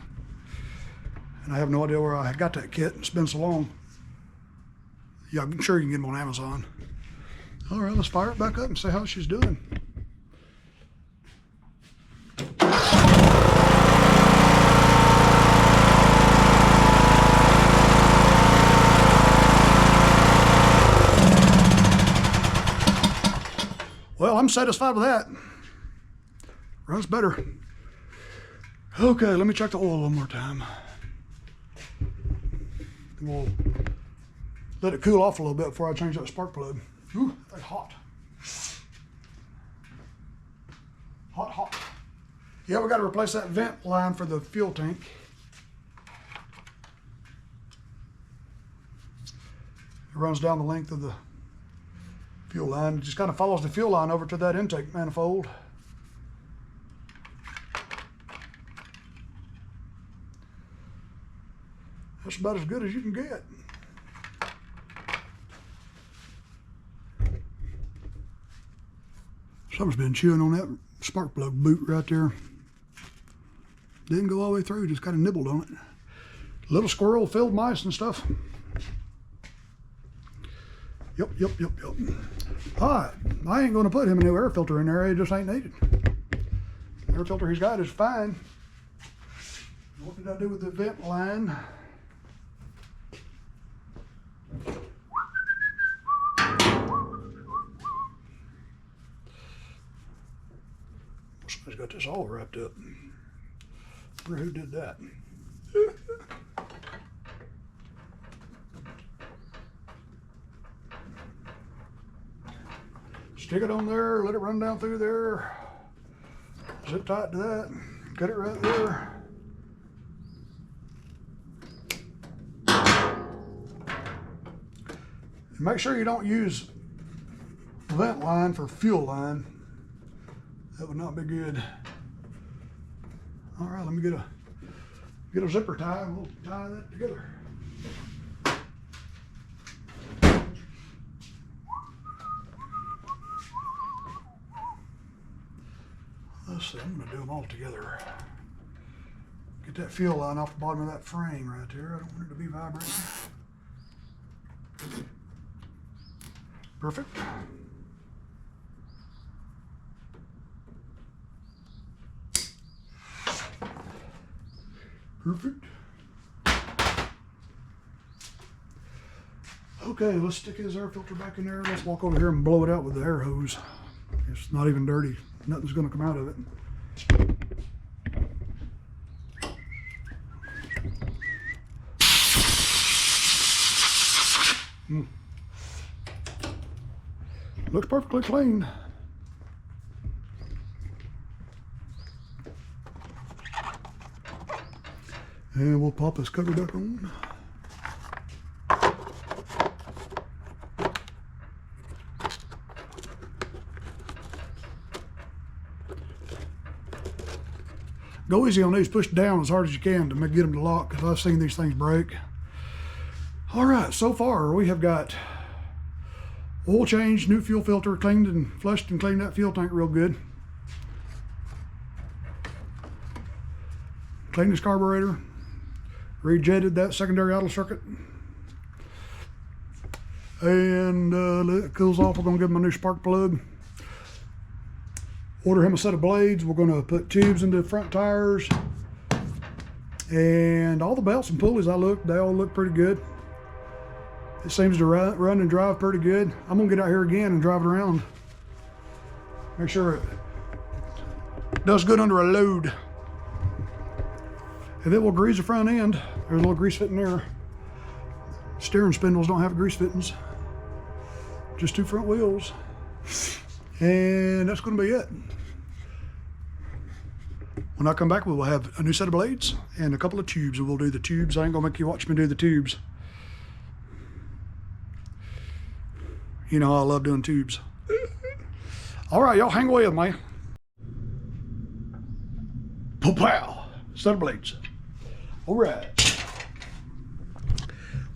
And I have no idea where I got that kit. It's been so long. Yeah, I'm sure you can get them on Amazon. All right, let's fire it back up and see how she's doing. Well, I'm satisfied with that. Runs better. Okay, let me check the oil one more time. We'll let it cool off a little bit before I change that spark plug. Ooh, that's hot. Hot, hot. Yeah, we got to replace that vent line for the fuel tank. It runs down the length of the fuel line. It just kind of follows the fuel line over to that intake manifold. That's about as good as you can get. Something's been chewing on that spark plug boot right there. Didn't go all the way through, just kind of nibbled on it. Little squirrel, field mice and stuff. Yep. All right, I ain't gonna put him a new air filter in there, it just ain't needed. The air filter he's got is fine. What did I do with the vent line? Somebody's got this all wrapped up. I wonder who did that. Stick it on there, let it run down through there. Zip tight to that, cut it right there. And make sure you don't use vent line for fuel line. That would not be good. All right, let me get a zipper tie and we'll tie that together. Let's see, I'm gonna do them all together. Get that fuel line off the bottom of that frame right there. I don't want it to be vibrating. Perfect. Perfect. Okay, let's stick his air filter back in there. Let's walk over here and blow it out with the air hose. It's not even dirty. Nothing's gonna come out of it. Looks perfectly clean. And we'll pop this cover back on. Go easy on these, push down as hard as you can to get them to lock, because I've seen these things break. All right, so far we have got oil change, new fuel filter, cleaned and flushed and cleaned that fuel tank real good. Cleaned his carburetor, rejetted that secondary idle circuit. And let it cools off, we're gonna give him a new spark plug. Order him a set of blades. We're gonna put tubes into the front tires. And all the belts and pulleys they all look pretty good. It seems to run and drive pretty good. I'm gonna get out here again and drive it around. Make sure it does good under a load. And then we'll grease the front end. There's a little grease fitting there. Steering spindles don't have grease fittings. Just 2 front wheels. And that's gonna be it. When I come back, we will have a new set of blades and a couple of tubes, and we'll do the tubes. I ain't gonna make you watch me do the tubes. You know I love doing tubes. All right, y'all hang with me. Pow! Set of blades. All right.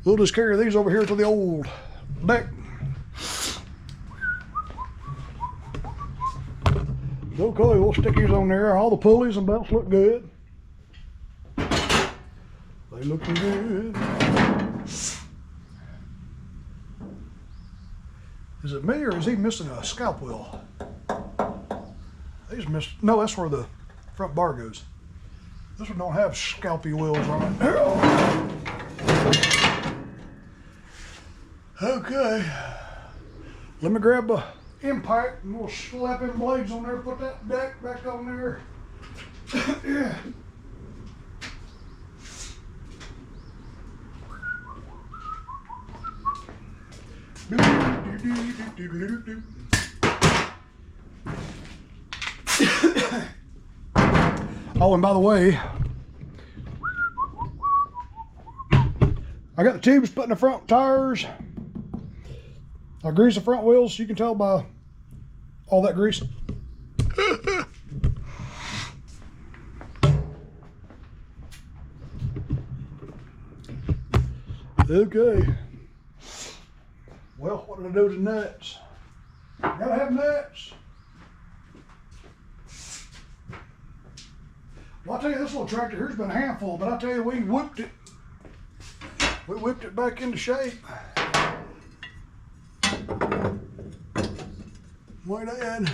We'll just carry these over here to the old deck. Okay, we'll stick these on there. All the pulleys and belts look good. They looking good. Is it me or is he missing a scalp wheel? He's missed. No, that's where the front bar goes. This one don't have scalpy wheels on it. Okay. Let me grab a impact and we'll slap in blades on there, put that deck back on there. Yeah. Oh, and by the way, I got the tubes put in the front tires. I grease the front wheels. You can tell by all that grease. Okay. Well, what did I do to nuts? Gotta have nuts. Well, I'll tell you, this little tractor here's been a handful, but I'll tell you, we whipped it. We whipped it back into shape. My dad.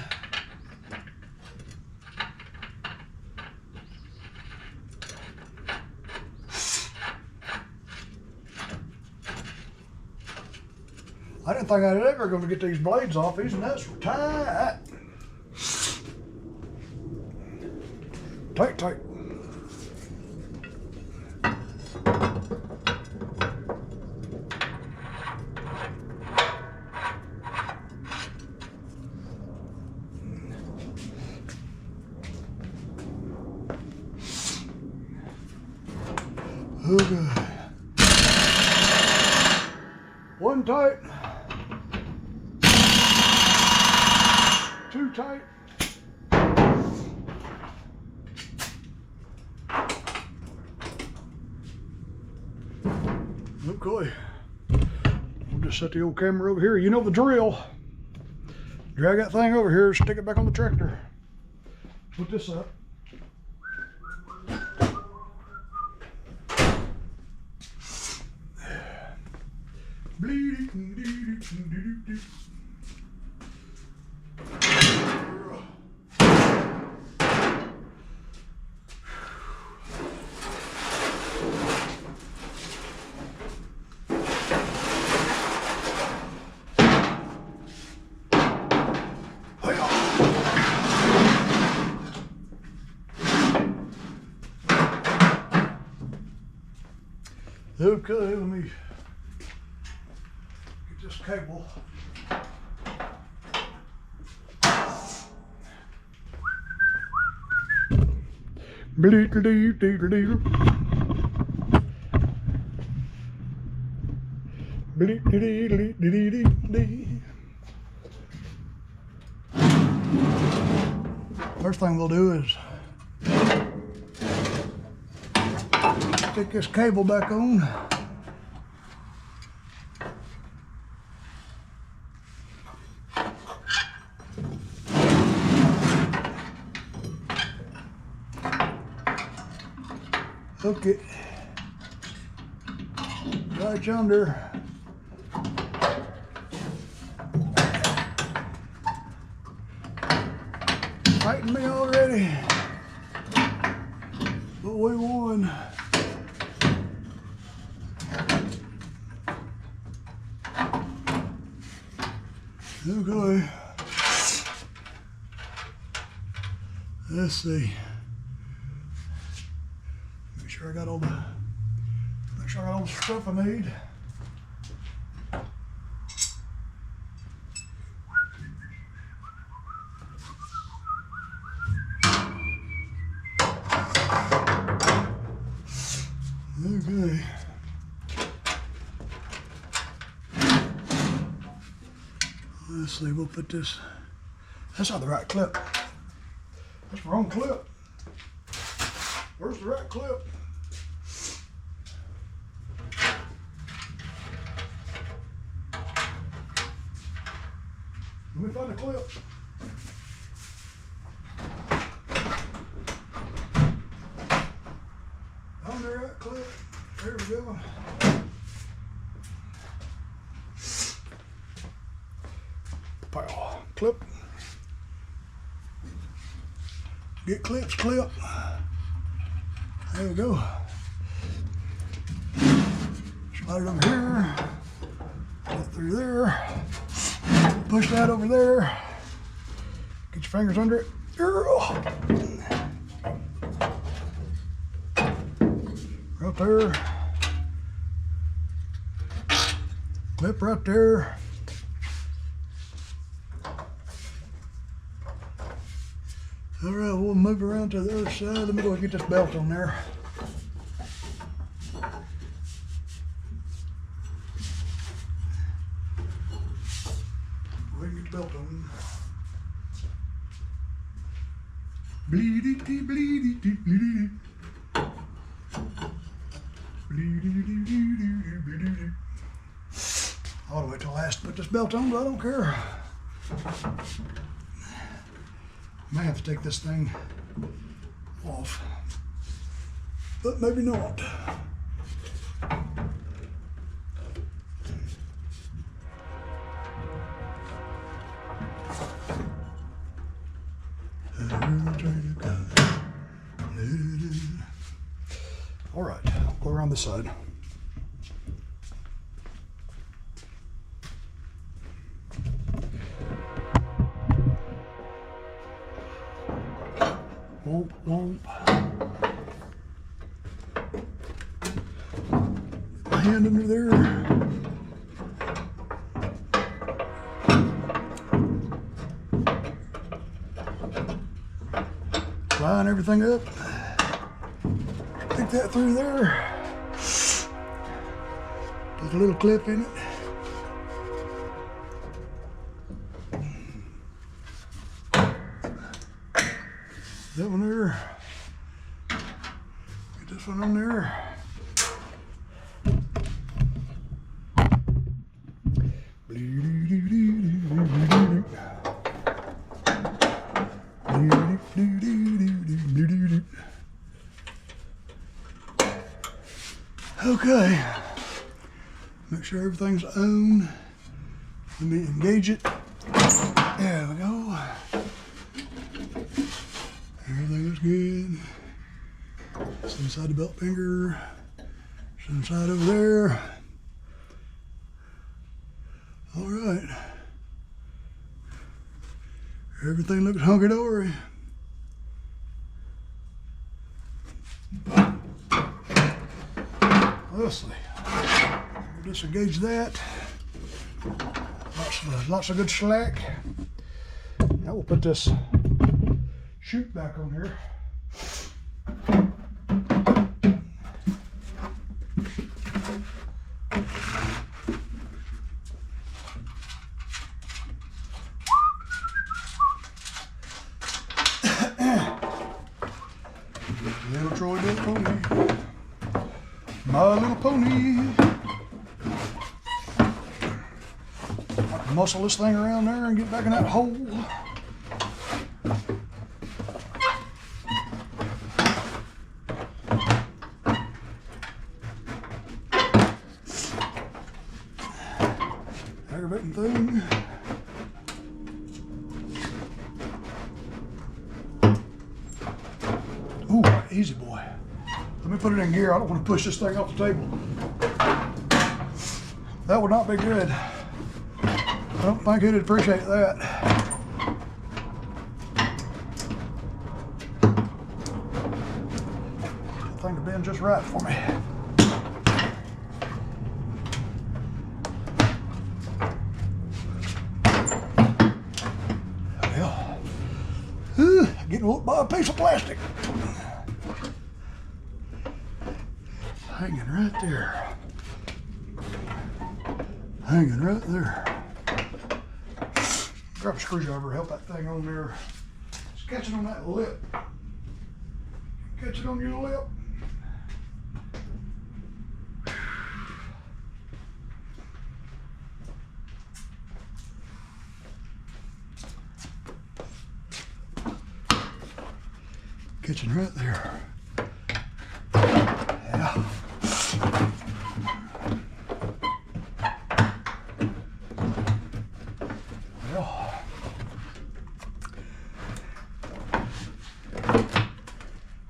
I didn't think I'd ever going to get these blades off. These nuts were tight. Tight, tight. Okay. One tight. Two tight. Okay. We'll just set the old camera over here. You know the drill. Drag that thing over here, stick it back on the tractor. Put this up. Okay, let me get this cable. First thing we'll do is stick this cable back on. Hook it right under. Fighting me already, but we won. Okay. Let's see. Make sure I got all the stuff I need. Okay. Let's see, we'll put this. That's not the right clip. That's the wrong clip. Where's the right clip? Let me find the clip. On the right clip. There we go. Pow. Clip. Get clips, clip. There we go. Slide it over here. Get through there. Push that over there. Get your fingers under it. Right there. Clip right there. All right, we'll move around to the other side. Let me go and get this belt on there. Go ahead and get the belt on. Bleedy-dee, bleedy-dee, bleedy-dee. Bleedy-dee-dee-dee-dee, bleedy-dee. I ought to wait till last to put this belt on, but I don't care. May have to take this thing off, but maybe not. All right, go around this side. Womp, womp. Get my hand under there. Line everything up. Stick that through there. There's a little clip in it. That one there. Get this one on there. Okay. Make sure everything's on. Let me engage it. There we go. Everything looks good. It's inside the belt finger. It's inside over there. All right. Everything looks hunky-dory. Let's see. We'll disengage that. Lots of good slack. Now we'll put this chute back on here. Little TroyBilt pony. My little pony. I can muscle this thing around there and get back in that hole. Aggravating thing. Ooh, easy boy. Let me put it in gear. I don't want to push this thing off the table. That would not be good. I don't think he'd appreciate that. That thing to bend just right for me. Well, getting whooped by a piece of plastic. Hanging right there. Hanging right there. Grab a screwdriver, help that thing on there. It's catching on that lip. catch it on your lip. Catching right there. Yeah. Well,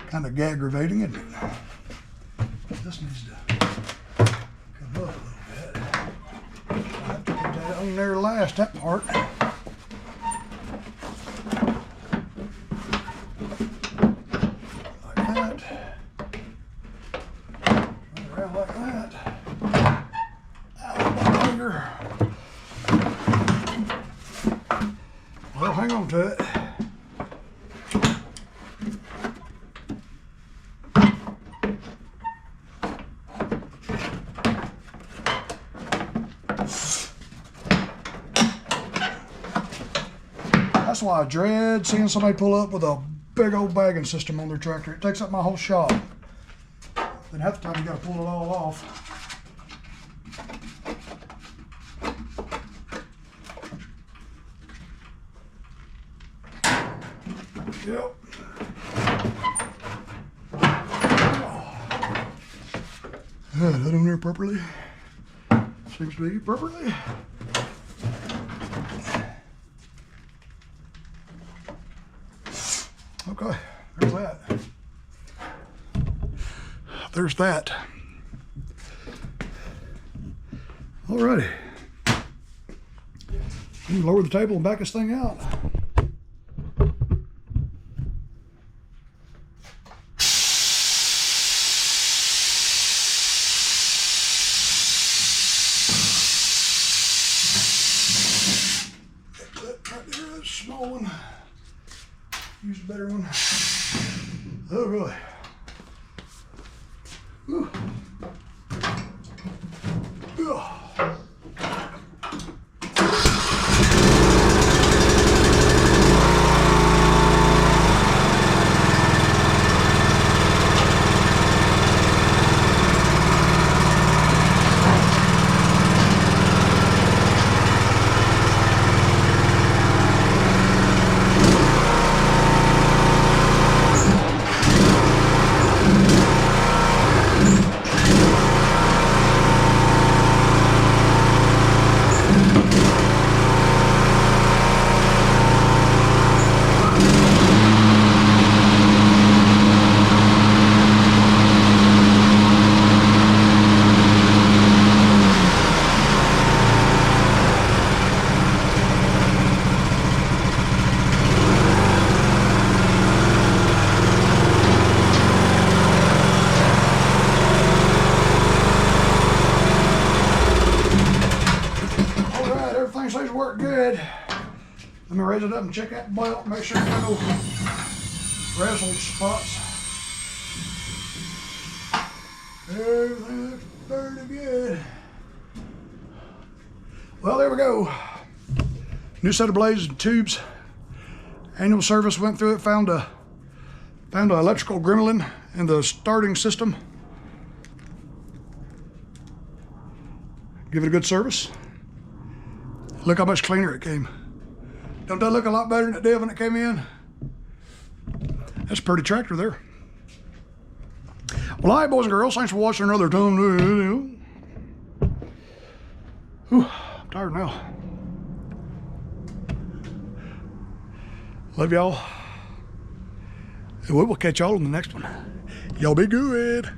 kind of aggravating, isn't it? This needs to come up a little bit. I have to put that on there last, that part. Well, hang on to it. That's why I dread seeing somebody pull up with a big old bagging system on their tractor. It takes up my whole shop. Then half the time you gotta pull it all off. Yep. That on there properly. Seems to be properly. Okay, there's that. There's that. Alrighty. You can lower the table and back this thing out. Small one. Use a better one. Oh, really? Ooh. Ugh. Things work good. Let me raise it up and check that belt, make sure there's no resonance spots. Everything looks pretty good. Well, there we go. New set of blades and tubes. Annual service went through it, found a electrical gremlin in the starting system. Give it a good service. Look how much cleaner it came. Don't that look a lot better than it did when it came in? That's a pretty tractor there. Well, all right, boys and girls, thanks for watching another time. Whew, I'm tired now. Love y'all. And we will catch y'all in the next one. Y'all be good.